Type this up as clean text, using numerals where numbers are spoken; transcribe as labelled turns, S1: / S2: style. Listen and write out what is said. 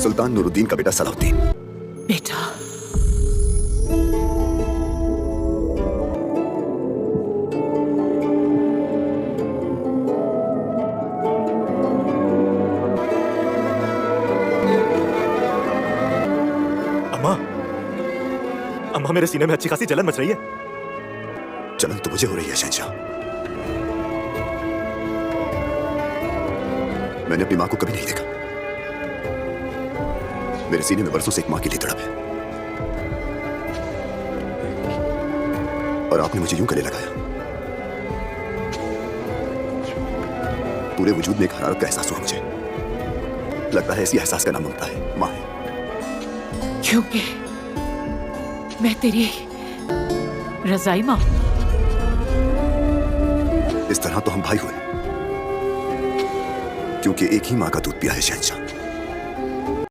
S1: सुल्तान नूरुद्दीन का बेटा सलाहुद्दीन।
S2: बेटा,
S3: अम्मा, अम्मा मेरे सीने में अच्छी खासी जलन मच रही है।
S1: जलन तो मुझे हो रही है शहंशाह। मैंने अपनी मां को कभी नहीं देखा। मेरे सीने में बरसों से एक मां के लिए तड़प है, और आपने मुझे यूं गले लगाया। पूरे वजूद में एक हरारत का एहसास हुआ मुझे। लगता है इसी एहसास का नाम ममता है, मां है।
S2: क्योंकि मैं तेरी रजाई मां।
S1: इस तरह तो हम भाई हुए, क्योंकि एक ही मां का दूध पिया है शहंशाह।